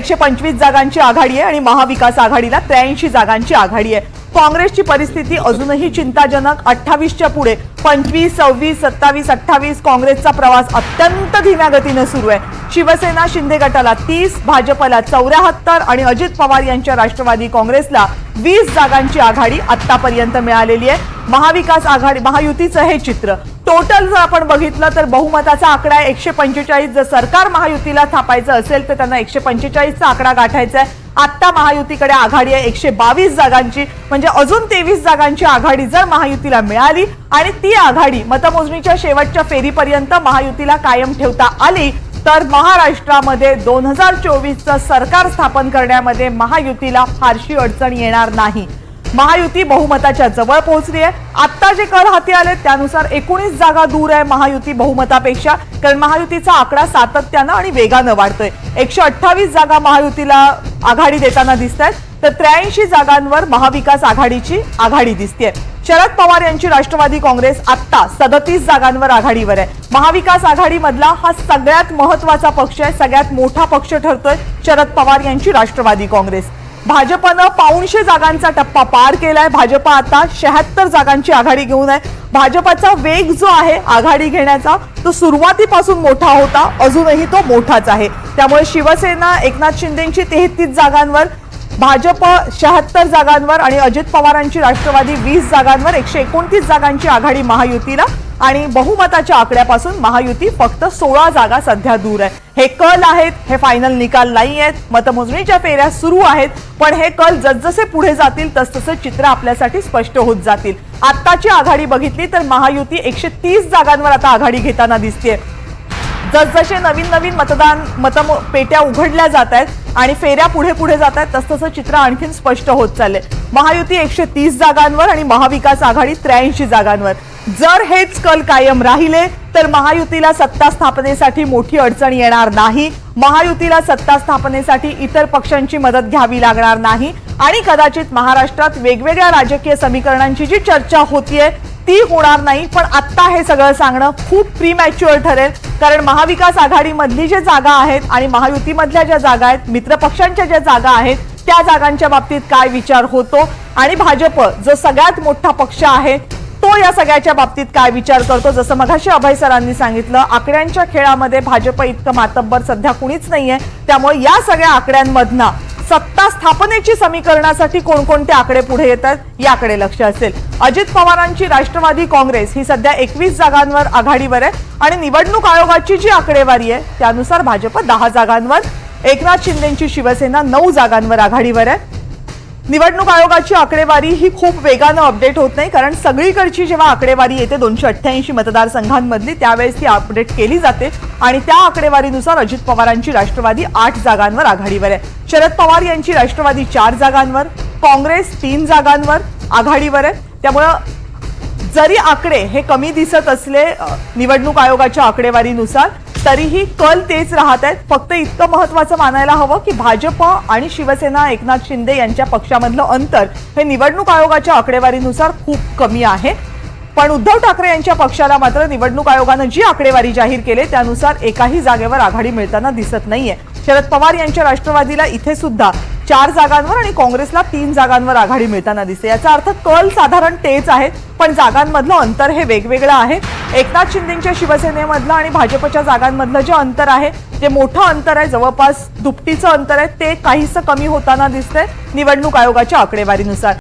125 जागांची आघाडी आहे आणि महाविकास आघाडीला 83 जागांची आघाडी आहे। काँग्रेसची परिस्थिती अजूनही चिंताजनक। 28च्या पुढे 25, 26, 27, 28 काँग्रेसचा प्रवास अत्यंत धीम्या गतीने सुरू आहे। शिवसेना शिंदे गटाला 30, भाजपला 74 आणि अजित पवार यांच्या राष्ट्रवादी काँग्रेसला 20 जागांची आघाडी आतापर्यंत मिळालेली आहे। महाविकास आघाडी महायुतीचं हे चित्र टोटल जर आपण बघितलं तर बहुमताचा आकडा आहे 145। जर सरकार महायुतीला थापायचं असेल तर त्यांना 145 चा आकडा गाठायचा आहे। आता महायुतीकडे आघाडी आहे 122 जागांची, म्हणजे अजून 23 जागांची आघाडी जर महायुतीला मिळाली आणि ती आघाडी मतमोजणीच्या शेवटच्या फेरीपर्यंत महायुतीला कायम ठेवता आली तर महाराष्ट्रामध्ये 2024 चं सरकार स्थापन करण्यामध्ये महायुतीला फारशी अडचण येणार नाही। महायुती बहुमताच्या जवळ पोहोचली आहे। आता जे कल हाती आले त्यानुसार 19 जागा दूर आहे महायुती बहुमतापेक्षा, कारण महायुतीचा आकडा सातत्याने आणि वेगाने वाढतोय। 128 जागा महायुतीला आघाडी देताना दिसतात तर 83 जागांवर महाविकास आघाडीची आघाडी दिसतेय। शरद पवार यांची राष्ट्रवादी काँग्रेस आता 37 जागांवर आघाडीवर आहे। महाविकास आघाडीमधला हा सगळ्यात महत्त्वाचा पक्ष आहे, सगळ्यात मोठा पक्ष ठरतोय शरद पवार यांची राष्ट्रवादी काँग्रेस। भाजपनं 500 जागांचा टप्पा पार केलाय। भाजप आता 76 जागांची आघाडी घेऊन आहे। भाजपचा वेग जो आहे आघाडी घेण्याचा तो सुरुवातीपासून मोठा होता, अजूनही तो मोठाच आहे। त्यामुळे शिवसेना एकनाथ शिंदेंची 33 जागांवर, भाजप 76 जागांवर आणि अजित पवारांची राष्ट्रवादी 20 जागांवर 129 जागांची आघाडी महायुतीला आणि बहुमताच्या आकड्यापासून महायुती फक्त 16 जागा सध्या दूर आहे। हे कल आहेत, हे फायनल निकाल नाही आहेत। मतमोजणीच्या फेऱ्या सुरू आहेत, पण हे कल जसजसे पुढे जातील तसतसे चित्र आपल्यासाठी स्पष्ट होत जातील। आताची आघाडी बघितली तर महायुती 130 जागांवर आता आघाडी घेताना दिसतेय। जसजसे नवीन मतपेट्या उघडल्या जात आहेत आणि फेऱ्या पुढे जात आहेत तसतसं चित्र आणखीन स्पष्ट होत चालले। महायुती 130 जागांवर आणि महाविकास आघाडी 83 जागांवर। जर हेच कल कायम राहिले तर महायुतीला सत्ता स्थापनेसाठी मोठी अडचण येणार नाही। महायुतीला सत्ता स्थापनेसाठी इतर पक्षांची मदत घ्यावी लागणार नाही आणि कदाचित महाराष्ट्रात वेगवेगळ्या राजकीय समीकरणांची जी चर्चा होतीये ती होणार नाही। पण आता हे सगळं सांगणं खूप प्रीमॅच्युअर ठरेल, कारण महाविकास आघाडीमधली जे जागा आहेत आणि महायुतीमधल्या ज्या जागा आहेत, मित्र पक्षांच्या ज्या जागा आहेत त्या जागांच्या बाबतीत काय विचार होतो आणि भाजप जो सगळ्यात मोठा पक्ष आहे तो या सगळ्याच्या बाबतीत काय विचार करतो। जसं मगाशी अभय सरांनी सांगितलं, आकड्यांच्या खेळामध्ये भाजप इतकं मातब्बर सध्या कुणीच नाहीये। त्यामुळे या सगळ्या आकड्यांमधना सत्ता स्थापनेची समीकरणासाठी कोणकोणते आकडे पुढे येतात याकडे लक्ष असेल। अजित पवारांची राष्ट्रवादी काँग्रेस ही सध्या 21 जागांवर आघाडीवर आहे आणि निवडणूक आयोगाची जी आकडेवारी आहे त्यानुसार भाजप 10 जागांवर, एकनाथ शिंदेंची शिवसेना 9 जागांवर आघाडीवर आहे। निवडणूक आयोगाची आकडेवारी ही खूप वेगाने अपडेट होत नाही, कारण सगळीकडची जेव्हा आकडेवारी येते 288 मतदारसंघांमधली त्यावेळेस ती अपडेट केली जाते आणि त्या आकडेवारीनुसार अजित पवारांची राष्ट्रवादी 8 जागांवर आघाडीवर आहे। शरद पवार यांची राष्ट्रवादी 4 जागांवर, काँग्रेस 3 जागांवर आघाडीवर आहे। त्यामुळे जरी आकडे हे कमी दिसत असले निवडणूक आयोगाच्या आकडेवारीनुसार तरीही कल तेच राहत आहेत। फक्त इतकं महत्त्वाचं मानायला हवं की भाजप आणि शिवसेना एकनाथ शिंदे यांच्या पक्षामधलं अंतर हे निवडणूक आयोगाच्या आकडेवारीनुसार खूप कमी आहे। पण उद्धव ठाकरे यांच्या पक्षाला मात्र निवडणूक आयोगाने जी आकडेवारी जाहीर केली त्यानुसार एकाही जागेवर आघाडी मिळताना दिसत नाहीये। शरद पवार यांच्या राष्ट्रवादीला इथे सुद्धा 4 जागांवर आणि काँग्रेसला 3 जागांवर आघाडी मिळताना दिसते। याचा अर्थ कल साधारण तेच आहेत, पण जागांमधलं अंतर हे वेगवेगळं आहे। एकनाथ शिंदेंच्या शिवसेनेमधलं आणि भाजपच्या जागांमधलं जे अंतर आहे, जे मोठं अंतर आहे, जवळपास दुपटीचं अंतर आहे, ते काहीसं कमी होताना दिसतंय निवडणूक आयोगाच्या आकडेवारीनुसार।